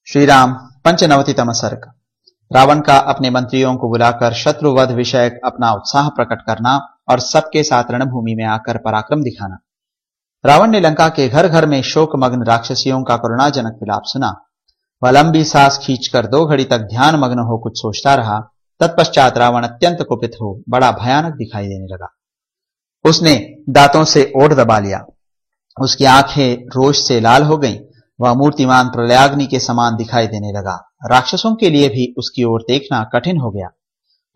श्री राम पंचनवतितम सर्ग। रावण का अपने मंत्रियों को बुलाकर शत्रुवध विषयक अपना उत्साह प्रकट करना और सबके साथ रणभूमि में आकर पराक्रम दिखाना। रावण ने लंका के घर घर में शोकमग्न राक्षसियों का करुणाजनक विलाप सुना। वह लंबी सांस खींचकर 2 घड़ी तक ध्यान मग्न हो कुछ सोचता रहा। तत्पश्चात रावण अत्यंत कुपित हो बड़ा भयानक दिखाई देने लगा। उसने दांतों से ओठ दबा लिया, उसकी आंखें रोष से लाल हो गईं। वह मूर्तिमान प्रलयाग्नि के समान दिखाई देने लगा। राक्षसों के लिए भी उसकी ओर देखना कठिन हो गया।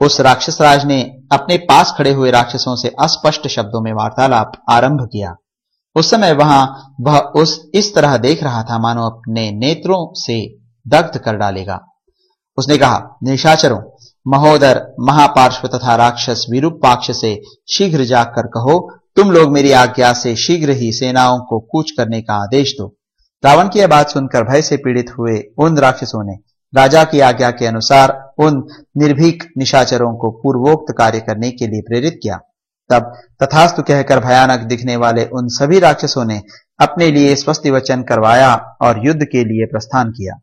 उस राक्षसराज ने अपने पास खड़े हुए राक्षसों से अस्पष्ट शब्दों में वार्तालाप आरंभ किया। उस समय वह इस तरह देख रहा था मानो अपने नेत्रों से दग्ध कर डालेगा। उसने कहा, निशाचरों, महोदर, महापार्श्व तथा राक्षस विरूपाक्ष से शीघ्र जाकर कहो, तुम लोग मेरी आज्ञा से शीघ्र ही सेनाओं को कूच करने का आदेश दो। रावण की यह बात सुनकर भय से पीड़ित हुए उन राक्षसों ने राजा की आज्ञा के अनुसार उन निर्भीक निशाचरों को पूर्वोक्त कार्य करने के लिए प्रेरित किया। तब तथास्तु कहकर भयानक दिखने वाले उन सभी राक्षसों ने अपने लिए स्वस्ति वचन करवाया और युद्ध के लिए प्रस्थान किया।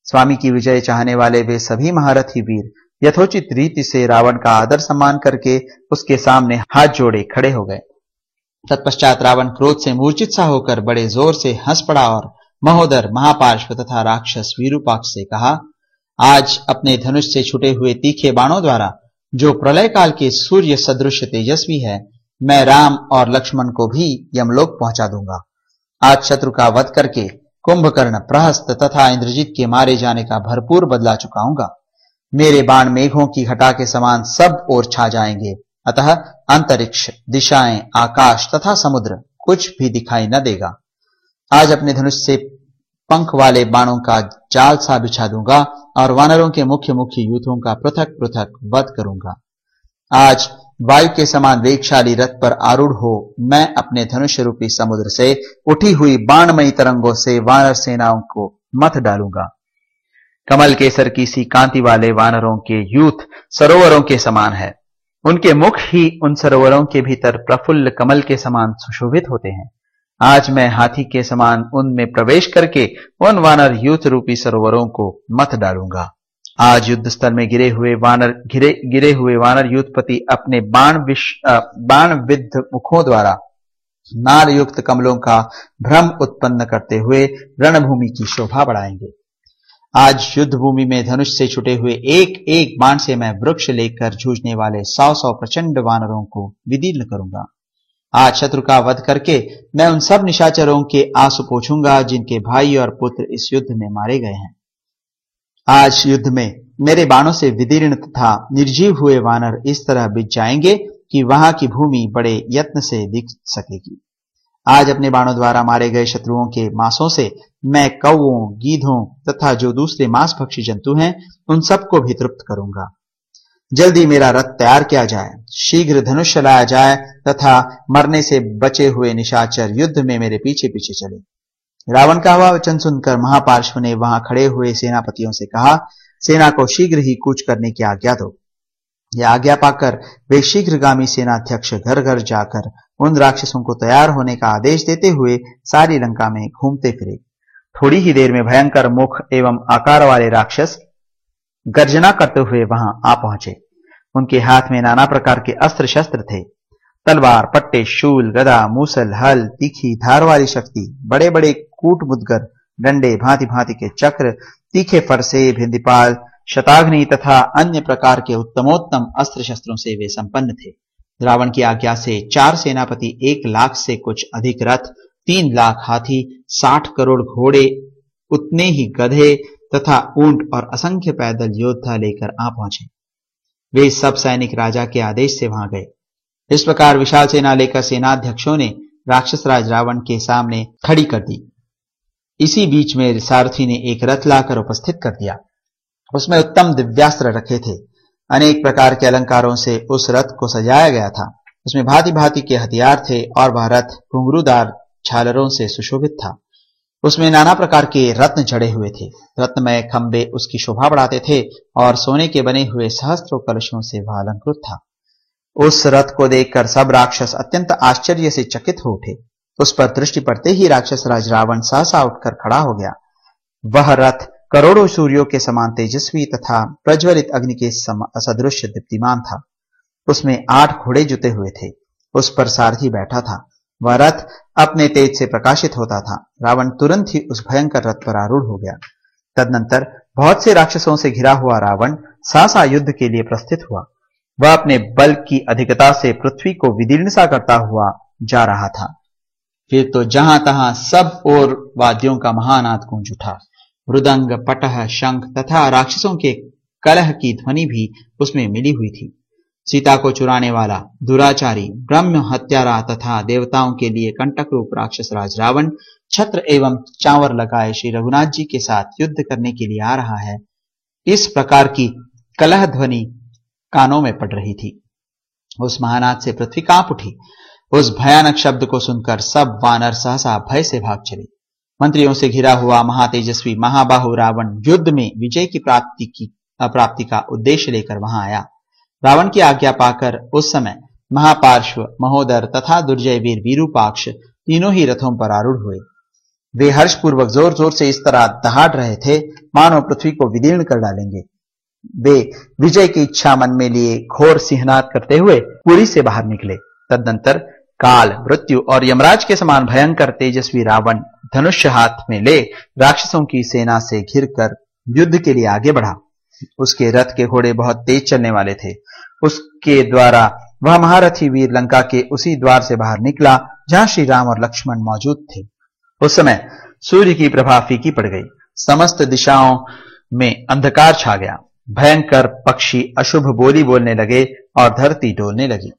स्वामी की विजय चाहने वाले वे सभी महारथी वीर यथोचित रीति से रावण का आदर सम्मान करके उसके सामने हाथ जोड़े खड़े हो गए। तत्पश्चात रावण क्रोध से मूर्छित सा होकर बड़े जोर से हंस पड़ा और महोदर, महापार्श्व तथा राक्षस विरूपाक्ष से कहा, आज अपने धनुष से छुटे हुए तीखे बाणों द्वारा जो प्रलय काल के सूर्य सदृश तेजस्वी है, मैं राम और लक्ष्मण को भी यमलोक पहुंचा दूंगा। आज शत्रु का वध करके कुंभकर्ण, प्रहस्त तथा इंद्रजीत के मारे जाने का भरपूर बदला चुकाऊंगा। मेरे बाण मेघों की घटा के समान सब ओर छा जाएंगे, अतः अंतरिक्ष, दिशाएं, आकाश तथा समुद्र कुछ भी दिखाई न देगा। आज अपने धनुष से पंख वाले बाणों का जाल सा बिछा दूंगा और वानरों के मुख्य यूथों का पृथक पृथक वध करूंगा। आज वायु के समान वेगशाली रथ पर आरूढ़ हो मैं अपने धनुष रूपी समुद्र से उठी हुई बाणमयी तरंगों से वानर सेनाओं को मथ डालूंगा। कमल केसर की सी कांति वाले वानरों के यूथ सरोवरों के समान है। उनके मुख ही उन सरोवरों के भीतर प्रफुल्ल कमल के समान सुशोभित होते हैं। आज मैं हाथी के समान उनमें प्रवेश करके उन वानर यूथ रूपी सरोवरों को मथ डालूंगा। आज युद्ध स्थल में गिरे हुए वानर यूथपति अपने बाण विद्ध मुखों द्वारा नाल युक्त कमलों का भ्रम उत्पन्न करते हुए रणभूमि की शोभा बढ़ाएंगे। आज युद्ध भूमि में धनुष से छुटे हुए एक एक बाण से मैं वृक्ष लेकर जूझने वाले 100 प्रचंड वानरों को विदीर्ण करूंगा। आज शत्रु का वध करके मैं उन सब निशाचरों के आंसू पोंछूंगा जिनके भाई और पुत्र इस युद्ध में मारे गए हैं। आज युद्ध में मेरे बाणों से विदीर्ण तथा निर्जीव हुए वानर इस तरह बिछ जाएंगे कि वहां की भूमि बड़े यत्न से दिख सकेगी। आज अपने बाणों द्वारा मारे गए शत्रुओं के मांसों से मैं कौओं, गीधों तथा जो दूसरे मांसभक्षी जंतु हैं उन सबको भी तृप्त करूंगा। जल्दी मेरा रथ तैयार किया जाए, शीघ्र धनुष चलाया जाए तथा मरने से बचे हुए निशाचर युद्ध में मेरे पीछे पीछे चले। रावण का हुआ वचन सुनकर महापार्श्व ने वहां खड़े हुए सेनापतियों से कहा, सेना को शीघ्र ही कूच करने की आज्ञा दो। यह आज्ञा पाकर वे शीघ्रगामी सेनाध्यक्ष घर घर जाकर उन राक्षसों को तैयार होने का आदेश देते हुए सारी लंका में घूमते फिरे। थोड़ी ही देर में भयंकर मुख एवं आकार वाले राक्षस गर्जना करते हुए वहां आ पहुंचे। उनके हाथ में नाना प्रकार के अस्त्र शस्त्र थे, तलवार, पट्टे, शूल, गदा, मूसल, हल, तीखी धार वाली शक्ति, बड़े बड़े कूट मुदगर, डंडे, भांति भांति के चक्र, तीखे फरसे, भिंदीपाल, शताग्नि तथा अन्य प्रकार के उत्तमोत्तम अस्त्र शस्त्रों से वे संपन्न थे। रावण की आज्ञा से 4 सेनापति 1 लाख से कुछ अधिक रथ, 3 लाख हाथी, 60 करोड़ घोड़े, उतने ही गधे तथा ऊंट और असंख्य पैदल योद्धा लेकर आ पहुंचे। वे सब सैनिक राजा के आदेश से वहां गए। इस प्रकार विशाल सेना लेकर सेनाध्यक्षों ने राक्षसराज रावण के सामने खड़ी कर दी। इसी बीच में सारथी ने एक रथ लाकर उपस्थित कर दिया। उसमें उत्तम दिव्यास्त्र रखे थे। अनेक प्रकार के अलंकारों से उस रथ को सजाया गया था। उसमें भांति भांति के हथियार थे और वह रथ घुंघरूदार झालरों से सुशोभित था। उसमें नाना प्रकार के रत्न जड़े हुए थे। रत्नमय खंबे उसकी शोभा बढ़ाते थे और सोने के बने हुए सहस्त्रों कलशों से वह अलंकृत था। उस रथ को देखकर सब राक्षस अत्यंत आश्चर्य से चकित हो उठे। उस पर दृष्टि पड़ते ही राक्षस राज रावण सहसा उठकर खड़ा हो गया। वह रथ करोड़ों सूर्यों के समान तेजस्वी तथा प्रज्वलित अग्नि के सदृश दीप्तिमान था। उसमें 8 घोड़े जुते हुए थे। उस पर सारथी बैठा था। वह रथ अपने तेज से प्रकाशित होता था। रावण तुरंत ही उस भयंकर रथ पर आरूढ़ हो गया। तदनंतर बहुत से राक्षसों से घिरा हुआ रावण सहसा युद्ध के लिए प्रस्थित हुआ। वह अपने बल की अधिकता से पृथ्वी को विदीर्ण सा करता हुआ जा रहा था। फिर तो जहां तहां सब ओर वाद्यों का महानाद गूंज उठा। मृदंग, पटह, शंख तथा राक्षसों के कलह की ध्वनि भी उसमें मिली हुई थी। सीता को चुराने वाला दुराचारी, ब्रह्म हत्यारा तथा देवताओं के लिए कंटक रूप राक्षस राज रावण छत्र एवं चांवर लगाए श्री रघुनाथ जी के साथ युद्ध करने के लिए आ रहा है, इस प्रकार की कलह ध्वनि कानों में पड़ रही थी। उस महानाद से पृथ्वी कांप उठी। उस भयानक शब्द को सुनकर सब वानर सहसा भय से भाग चले। मंत्रियों से घिरा हुआ महातेजस्वी महाबाहु रावण युद्ध में विजय की प्राप्ति का उद्देश्य लेकर वहां आया। रावण की आज्ञा पाकर उस समय महापार्श्व, महोदर तथा दुर्जय वीर विरूपाक्ष तीनों ही रथों पर आरूढ़ हुए। वे हर्षपूर्वक जोर जोर से इस तरह दहाड़ रहे थे मानो पृथ्वी को विदीर्ण कर डालेंगे। वे विजय की इच्छा मन में लिए घोर सिंहनाद करते हुए पुरी से बाहर निकले। तदनंतर काल, मृत्यु और यमराज के समान भयंकर तेजस्वी रावण धनुष हाथ में ले राक्षसों की सेना से घिरकर युद्ध के लिए आगे बढ़ा। उसके रथ के घोड़े बहुत तेज चलने वाले थे। उसके द्वारा वह महारथी वीर लंका के उसी द्वार से बाहर निकला जहां श्री राम और लक्ष्मण मौजूद थे। उस समय सूर्य की प्रभा फीकी पड़ गई। समस्त दिशाओं में अंधकार छा गया। भयंकर पक्षी अशुभ बोली बोलने लगे और धरती डोलने लगी।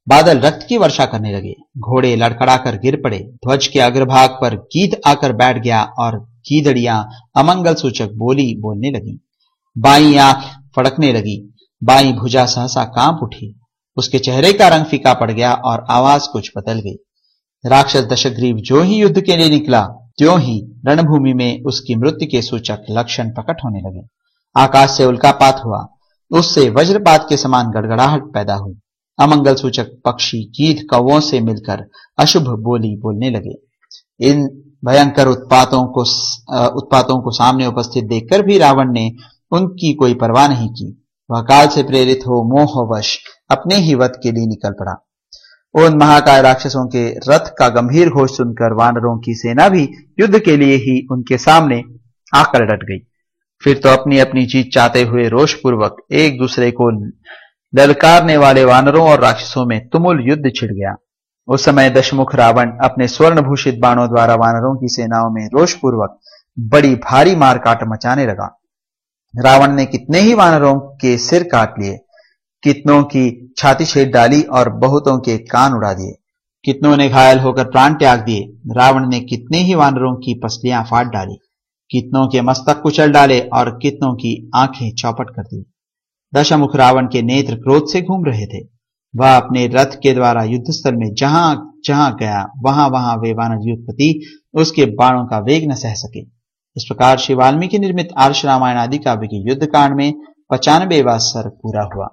बादल रक्त की वर्षा करने लगे। घोड़े लड़खड़ाकर गिर पड़े। ध्वज के अग्रभाग पर गीध आकर बैठ गया और गीदड़ियां अमंगल सूचक बोली बोलने लगी। बाईं आंख फड़कने लगी। बाईं भुजा सहसा कांप उठी। उसके चेहरे का रंग फीका पड़ गया और आवाज कुछ बदल गई। राक्षस दशग्रीव जो ही युद्ध के लिए निकला, त्यों ही रणभूमि में उसकी मृत्यु के सूचक लक्षण प्रकट होने लगे। आकाश से उल्कापात हुआ। उससे वज्रपात के समान गड़गड़ाहट पैदा हुई। अमंगल सूचक पक्षी गीध कौवों से मिलकर अशुभ बोली बोलने लगे। इन भयंकर उत्पातों को सामने उपस्थित देखकर भी रावण ने उनकी कोई परवाह नहीं की। वह काल से प्रेरित हो मोहवश अपने ही वध के लिए निकल पड़ा। उन महाकाय राक्षसों के रथ का गंभीर घोष सुनकर वानरों की सेना भी युद्ध के लिए ही उनके सामने आकर डट गई। फिर तो अपनी अपनी जीत चाहते हुए रोषपूर्वक एक दूसरे को ललकारने वाले वानरों और राक्षसों में तुमुल युद्ध छिड़ गया। उस समय दशमुख रावण अपने स्वर्ण भूषित बाणों द्वारा वानरों की सेनाओं में रोषपूर्वक बड़ी भारी मारकाट मचाने लगा। रावण ने कितने ही वानरों के सिर काट लिए, कितनों की छाती छेद डाली और बहुतों के कान उड़ा दिए। कितनों ने घायल होकर प्राण त्याग दिए। रावण ने कितने ही वानरों की पसलियां फाड़ डाली, कितनों के मस्तक कुचल डाले और कितनों की आंखें चौपट कर दी। दशमुख रावण के नेत्र क्रोध से घूम रहे थे। वह अपने रथ के द्वारा युद्धस्थल में जहां जहां गया वहां वहां वे वानर युद्धपति उसके बाणों का वेग न सह सके। इस प्रकार श्री वाल्मीकि निर्मित आर्ष रामायण आदि काव्य के युद्ध कांड में 95वां सर्ग पूरा हुआ।